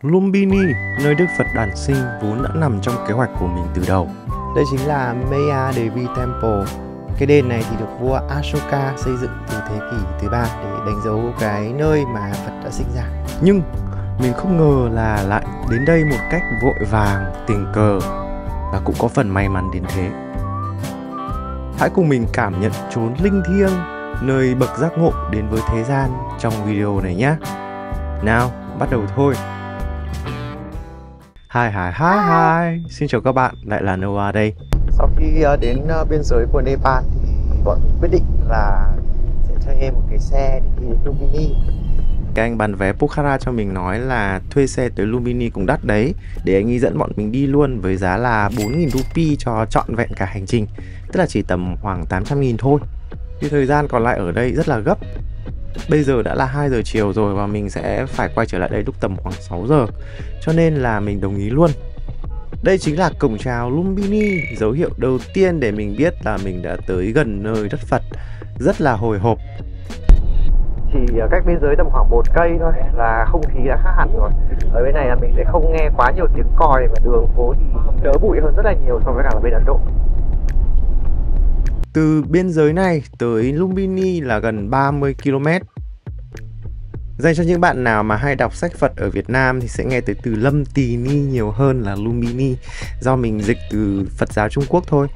Lumbini, nơi Đức Phật đản sinh vốn đã nằm trong kế hoạch của mình từ đầu. Đây chính là Maya Devi Temple. Cái đền này thì được vua Ashoka xây dựng từ thế kỷ thứ 3 để đánh dấu cái nơi mà Phật đã sinh ra. Nhưng mình không ngờ là lại đến đây một cách vội vàng, tình cờ và cũng có phần may mắn đến thế. Hãy cùng mình cảm nhận chốn linh thiêng, nơi bậc giác ngộ đến với thế gian trong video này nhé. Nào, bắt đầu thôi. Hi, xin chào các bạn, lại là Noah đây. Sau khi đến biên giới của Nepal thì bọn mình quyết định là sẽ thuê một cái xe để đi đến Lumbini. Cái anh bán vé Pokhara cho mình nói là thuê xe tới Lumbini cũng đắt đấy, để anh ấy dẫn bọn mình đi luôn với giá là 4.000 rupee cho trọn vẹn cả hành trình, tức là chỉ tầm khoảng 800.000 thôi. Thì thời gian còn lại ở đây rất là gấp. Bây giờ đã là 2 giờ chiều rồi và mình sẽ phải quay trở lại đây lúc tầm khoảng 6 giờ, cho nên là mình đồng ý luôn. Đây chính là cổng chào Lumbini, dấu hiệu đầu tiên để mình biết là mình đã tới gần nơi đất Phật. Rất là hồi hộp. Chỉ cách biên giới tầm khoảng 1 cây thôi là không khí đã khác hẳn rồi. Ở bên này là mình sẽ không nghe quá nhiều tiếng còi và đường phố thì đỡ bụi hơn rất là nhiều so với cả là bên Ấn Độ. Từ biên giới này tới Lumbini là gần 30 km. Dành cho những bạn nào mà hay đọc sách Phật ở Việt Nam thì sẽ nghe tới từ Lâm Tỳ Ni nhiều hơn là Lumbini, do mình dịch từ Phật giáo Trung Quốc thôi.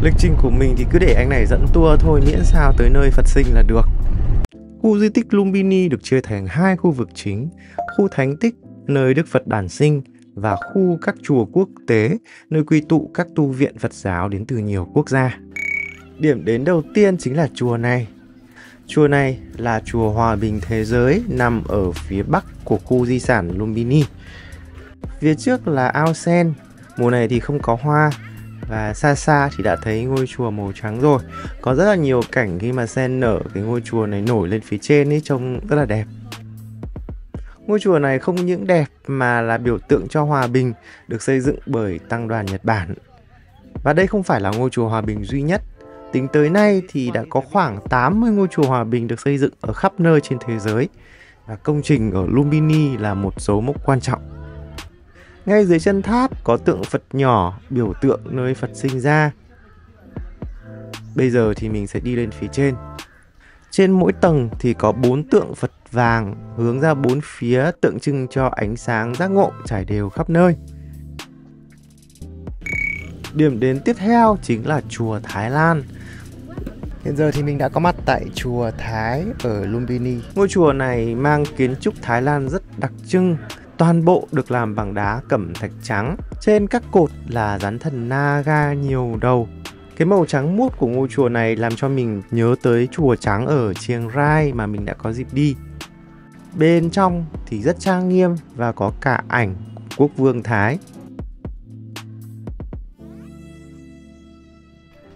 Lịch trình của mình thì cứ để anh này dẫn tour thôi, miễn sao tới nơi Phật sinh là được. Khu di tích Lumbini được chia thành 2 khu vực chính: khu thánh tích nơi Đức Phật đản sinh và khu các chùa quốc tế nơi quy tụ các tu viện Phật giáo đến từ nhiều quốc gia. Điểm đến đầu tiên chính là chùa này. Chùa này là chùa Hòa Bình Thế Giới, nằm ở phía bắc của khu di sản Lumbini. Phía trước là ao sen, mùa này thì không có hoa, và xa xa thì đã thấy ngôi chùa màu trắng rồi. Có rất là nhiều cảnh khi mà sen nở, cái ngôi chùa này nổi lên phía trên ấy, trông rất là đẹp. Ngôi chùa này không những đẹp mà là biểu tượng cho hòa bình, được xây dựng bởi Tăng đoàn Nhật Bản. Và đây không phải là ngôi chùa hòa bình duy nhất. Tính tới nay thì đã có khoảng 80 ngôi chùa hòa bình được xây dựng ở khắp nơi trên thế giới. Và công trình ở Lumbini là một dấu mốc quan trọng. Ngay dưới chân tháp có tượng Phật nhỏ, biểu tượng nơi Phật sinh ra. Bây giờ thì mình sẽ đi lên phía trên. Trên mỗi tầng thì có 4 tượng Phật vàng hướng ra 4 phía, tượng trưng cho ánh sáng giác ngộ trải đều khắp nơi. Điểm đến tiếp theo chính là chùa Thái Lan. Hiện giờ thì mình đã có mặt tại chùa Thái ở Lumbini. Ngôi chùa này mang kiến trúc Thái Lan rất đặc trưng. Toàn bộ được làm bằng đá cẩm thạch trắng. Trên các cột là rắn thần Naga nhiều đầu. Cái màu trắng muốt của ngôi chùa này làm cho mình nhớ tới chùa trắng ở Chiang Rai mà mình đã có dịp đi. Bên trong thì rất trang nghiêm và có cả ảnh quốc vương Thái.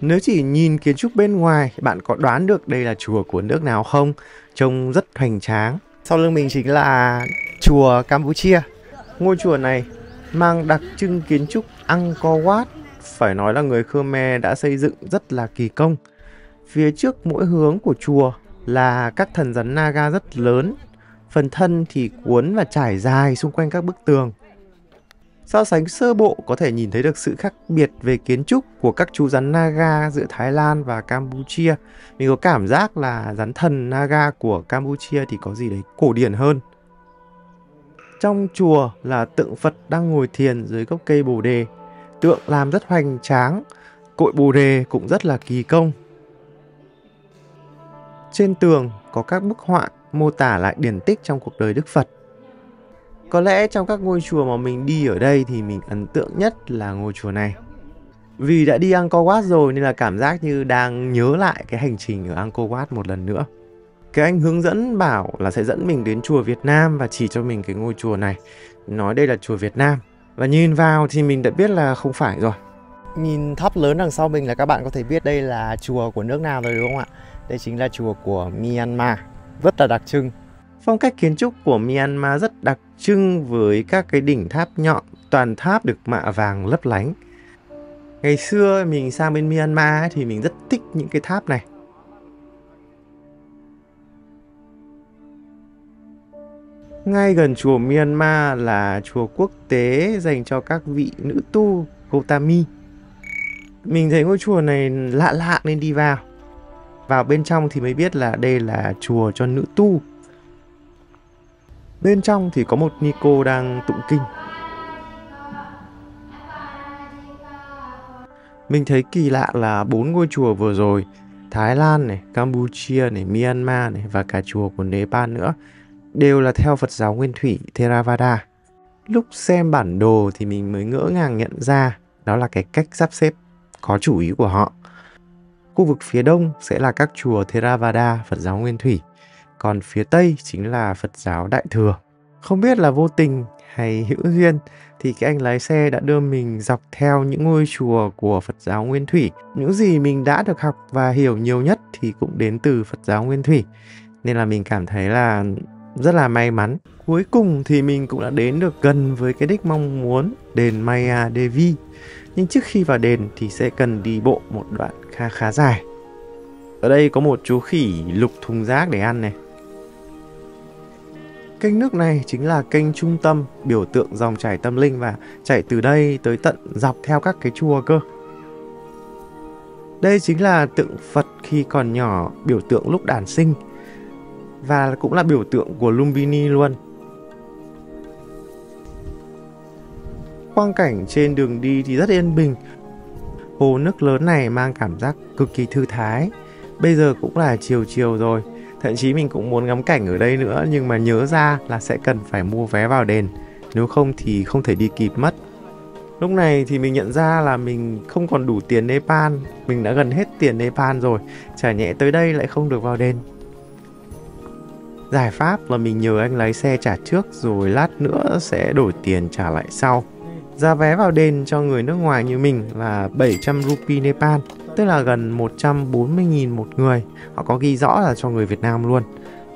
Nếu chỉ nhìn kiến trúc bên ngoài, bạn có đoán được đây là chùa của nước nào không? Trông rất hoành tráng. Sau lưng mình chính là chùa Campuchia. Ngôi chùa này mang đặc trưng kiến trúc Angkor Wat. Phải nói là người Khmer đã xây dựng rất là kỳ công. Phía trước mỗi hướng của chùa là các thần rắn Naga rất lớn. Phần thân thì cuốn và trải dài xung quanh các bức tường. So sánh sơ bộ có thể nhìn thấy được sự khác biệt về kiến trúc của các chú rắn Naga giữa Thái Lan và Campuchia. Mình có cảm giác là rắn thần Naga của Campuchia thì có gì đấy cổ điển hơn. Trong chùa là tượng Phật đang ngồi thiền dưới gốc cây bồ đề. Tượng làm rất hoành tráng, cội bồ đề cũng rất là kỳ công. Trên tường có các bức họa mô tả lại điển tích trong cuộc đời Đức Phật. Có lẽ trong các ngôi chùa mà mình đi ở đây thì mình ấn tượng nhất là ngôi chùa này. Vì đã đi Angkor Wat rồi nên là cảm giác như đang nhớ lại cái hành trình ở Angkor Wat một lần nữa. Cái anh hướng dẫn bảo là sẽ dẫn mình đến chùa Việt Nam và chỉ cho mình cái ngôi chùa này. Nói đây là chùa Việt Nam. Và nhìn vào thì mình đã biết là không phải rồi. Nhìn tháp lớn đằng sau mình là các bạn có thể biết đây là chùa của nước nào rồi đúng không ạ? Đây chính là chùa của Myanmar, rất là đặc trưng. Phong cách kiến trúc của Myanmar rất đặc trưng với các cái đỉnh tháp nhọn, toàn tháp được mạ vàng lấp lánh. Ngày xưa mình sang bên Myanmar thì mình rất thích những cái tháp này. Ngay gần chùa Myanmar là chùa quốc tế dành cho các vị nữ tu Gautami. Mình thấy ngôi chùa này lạ lạ nên đi vào. Vào bên trong thì mới biết là đây là chùa cho nữ tu. Bên trong thì có một ni cô đang tụng kinh. Mình thấy kỳ lạ là 4 ngôi chùa vừa rồi, Thái Lan này, Campuchia này, Myanmar này và cả chùa của Nepal nữa, đều là theo Phật giáo Nguyên Thủy Theravada. Lúc xem bản đồ thì mình mới ngỡ ngàng nhận ra đó là cái cách sắp xếp có chủ ý của họ. Khu vực phía đông sẽ là các chùa Theravada Phật giáo Nguyên Thủy, còn phía tây chính là Phật giáo Đại Thừa. Không biết là vô tình hay hữu duyên thì cái anh lái xe đã đưa mình dọc theo những ngôi chùa của Phật giáo Nguyên Thủy. Những gì mình đã được học và hiểu nhiều nhất thì cũng đến từ Phật giáo Nguyên Thủy. Nên là mình cảm thấy là rất là may mắn. Cuối cùng thì mình cũng đã đến được gần với cái đích mong muốn, đền Maya Devi. Nhưng trước khi vào đền thì sẽ cần đi bộ một đoạn khá dài. Ở đây có một chú khỉ lục thùng rác để ăn này. Kênh nước này chính là kênh trung tâm, biểu tượng dòng chảy tâm linh và chảy từ đây tới tận dọc theo các cái chùa cơ. Đây chính là tượng Phật khi còn nhỏ, biểu tượng lúc đản sinh và cũng là biểu tượng của Lumbini luôn. Quang cảnh trên đường đi thì rất yên bình. Hồ nước lớn này mang cảm giác cực kỳ thư thái. Bây giờ cũng là chiều rồi. Thậm chí mình cũng muốn ngắm cảnh ở đây nữa, nhưng mà nhớ ra là sẽ cần phải mua vé vào đền, nếu không thì không thể đi kịp mất. Lúc này thì mình nhận ra là mình không còn đủ tiền Nepal. Mình đã gần hết tiền Nepal rồi, chả nhẽ tới đây lại không được vào đền. Giải pháp là mình nhờ anh lái xe trả trước, rồi lát nữa sẽ đổi tiền trả lại sau. Giá vé vào đền cho người nước ngoài như mình là 700 rupee Nepal, tức là gần 140.000 một người. Họ có ghi rõ là cho người Việt Nam luôn.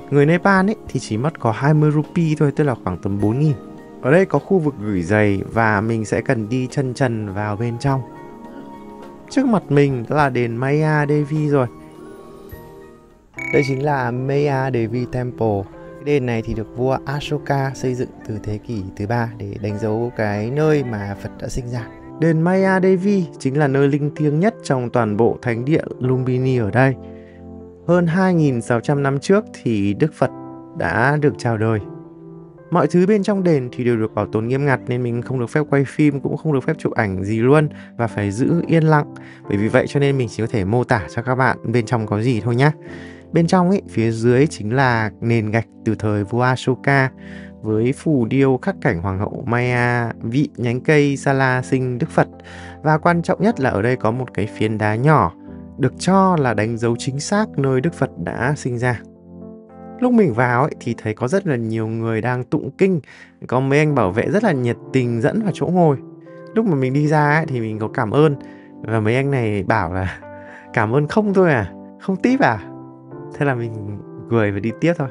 Người Nepal ấy thì chỉ mất có 20 rupee thôi, tức là khoảng tầm 4.000. Ở đây có khu vực gửi giày và mình sẽ cần đi chân trần vào bên trong. Trước mặt mình đó là đền Maya Devi rồi. Đây chính là Maya Devi Temple. Cái đền này thì được vua Ashoka xây dựng từ thế kỷ thứ 3 để đánh dấu cái nơi mà Phật đã sinh ra. Đền Maya Devi chính là nơi linh thiêng nhất trong toàn bộ thánh địa Lumbini ở đây. Hơn 2.600 năm trước thì Đức Phật đã được chào đời. Mọi thứ bên trong đền thì đều được bảo tồn nghiêm ngặt nên mình không được phép quay phim, cũng không được phép chụp ảnh gì luôn và phải giữ yên lặng. Bởi vì vậy cho nên mình chỉ có thể mô tả cho các bạn bên trong có gì thôi nhé. Bên trong ấy, phía dưới chính là nền gạch từ thời vua Ashoka với phù điêu khắc cảnh hoàng hậu Maya vị nhánh cây Sala sinh Đức Phật. Và quan trọng nhất là ở đây có một cái phiến đá nhỏ được cho là đánh dấu chính xác nơi Đức Phật đã sinh ra. Lúc mình vào ấy, thì thấy có rất là nhiều người đang tụng kinh. Có mấy anh bảo vệ rất là nhiệt tình dẫn vào chỗ ngồi. Lúc mà mình đi ra ấy, thì mình có cảm ơn. Và mấy anh này bảo là cảm ơn không thôi à, không tip à. Thế là mình cười và đi tiếp thôi.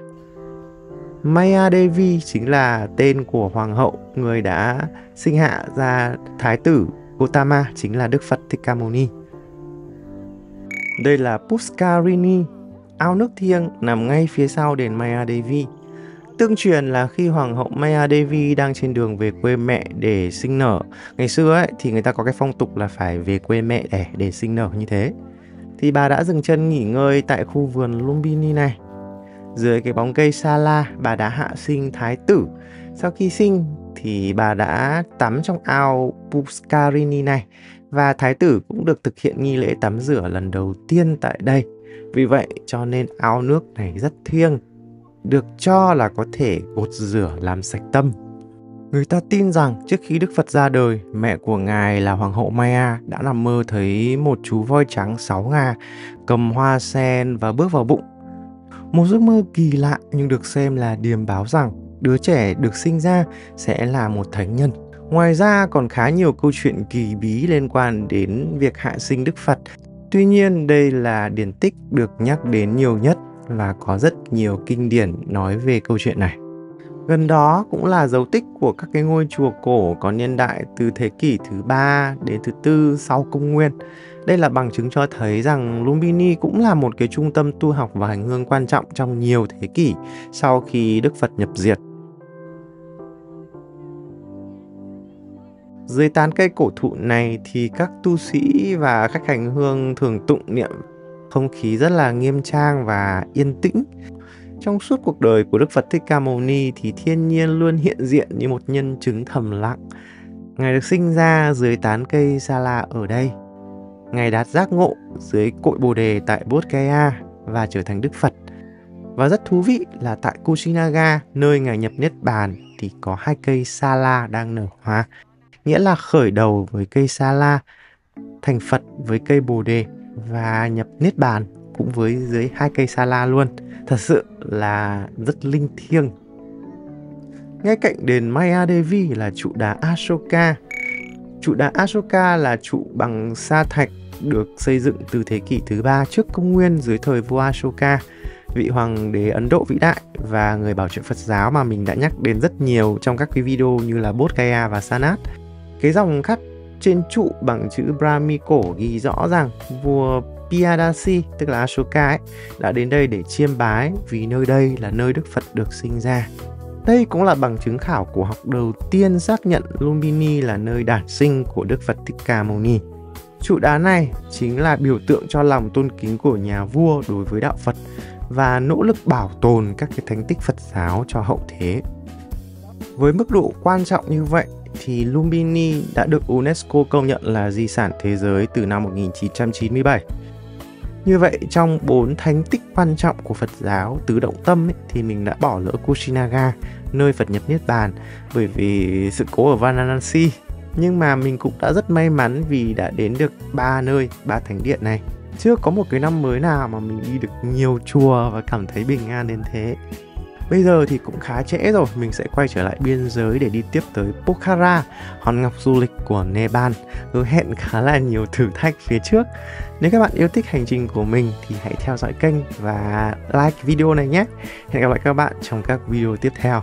Maya Devi chính là tên của hoàng hậu, người đã sinh hạ ra thái tử Gautama, chính là Đức Phật Thích Ca Mâu Ni. Đây là Puskarini, ao nước thiêng nằm ngay phía sau đền Maya Devi. Tương truyền là khi hoàng hậu Maya Devi đang trên đường về quê mẹ để sinh nở, ngày xưa ấy, thì người ta có cái phong tục là phải về quê mẹ để sinh nở như thế. Thì bà đã dừng chân nghỉ ngơi tại khu vườn Lumbini này. Dưới cái bóng cây Sala, bà đã hạ sinh thái tử. Sau khi sinh thì bà đã tắm trong ao Puskarini này. Và thái tử cũng được thực hiện nghi lễ tắm rửa lần đầu tiên tại đây. Vì vậy cho nên ao nước này rất thiêng, được cho là có thể gột rửa làm sạch tâm. Người ta tin rằng trước khi Đức Phật ra đời, mẹ của ngài là hoàng hậu Maya đã nằm mơ thấy một chú voi trắng 6 ngà cầm hoa sen và bước vào bụng. Một giấc mơ kỳ lạ nhưng được xem là điềm báo rằng đứa trẻ được sinh ra sẽ là một thánh nhân. Ngoài ra còn khá nhiều câu chuyện kỳ bí liên quan đến việc hạ sinh Đức Phật. Tuy nhiên đây là điển tích được nhắc đến nhiều nhất và có rất nhiều kinh điển nói về câu chuyện này. Gần đó cũng là dấu tích của các cái ngôi chùa cổ có niên đại từ thế kỷ thứ 3 đến thứ 4 sau công nguyên. Đây là bằng chứng cho thấy rằng Lumbini cũng là một cái trung tâm tu học và hành hương quan trọng trong nhiều thế kỷ sau khi Đức Phật nhập diệt. Dưới tán cây cổ thụ này thì các tu sĩ và khách hành hương thường tụng niệm, không khí rất là nghiêm trang và yên tĩnh. Trong suốt cuộc đời của Đức Phật Thích Ca Mâu Ni thì thiên nhiên luôn hiện diện như một nhân chứng thầm lặng. Ngài được sinh ra dưới tán cây Sa La ở đây. Ngài đạt giác ngộ dưới cội Bồ Đề tại Bodh Gaya và trở thành Đức Phật. Và rất thú vị là tại Kushinaga, nơi Ngài nhập Niết Bàn, thì có 2 cây Sa La đang nở hoa. Nghĩa là khởi đầu với cây Sa La, thành Phật với cây Bồ Đề và nhập Niết Bàn cũng với dưới 2 cây Sa La luôn. Thật sự là rất linh thiêng. Ngay cạnh đền Maya Devi là trụ đá Ashoka. Trụ đá Ashoka là trụ bằng sa thạch được xây dựng từ thế kỷ thứ 3 trước công nguyên dưới thời vua Ashoka, vị hoàng đế Ấn Độ vĩ đại và người bảo trợ Phật giáo mà mình đã nhắc đến rất nhiều trong các cái video như là Bodh Gaya và Sanat. Cái dòng khắc trên trụ bằng chữ Brahmi cổ ghi rõ rằng vua Piyadasi, tức là Ashoka ấy, đã đến đây để chiêm bái vì nơi đây là nơi Đức Phật được sinh ra. Đây cũng là bằng chứng khảo cổ học đầu tiên xác nhận Lumbini là nơi đản sinh của Đức Phật Thích Ca Mâu Ni. Trụ đá này chính là biểu tượng cho lòng tôn kính của nhà vua đối với đạo Phật và nỗ lực bảo tồn các cái thánh tích Phật giáo cho hậu thế. Với mức độ quan trọng như vậy thì Lumbini đã được UNESCO công nhận là di sản thế giới từ năm 1997. Như vậy trong 4 thánh tích quan trọng của Phật giáo tứ động tâm ấy, thì mình đã bỏ lỡ Kushinaga, nơi Phật nhập Niết Bàn, bởi vì sự cố ở Varanasi. Nhưng mà mình cũng đã rất may mắn vì đã đến được 3 thánh điện này. Chưa có một cái năm mới nào mà mình đi được nhiều chùa và cảm thấy bình an đến thế. Bây giờ thì cũng khá trễ rồi, mình sẽ quay trở lại biên giới để đi tiếp tới Pokhara, hòn ngọc du lịch của Nepal. Hứa hẹn khá là nhiều thử thách phía trước. Nếu các bạn yêu thích hành trình của mình thì hãy theo dõi kênh và like video này nhé. Hẹn gặp lại các bạn trong các video tiếp theo.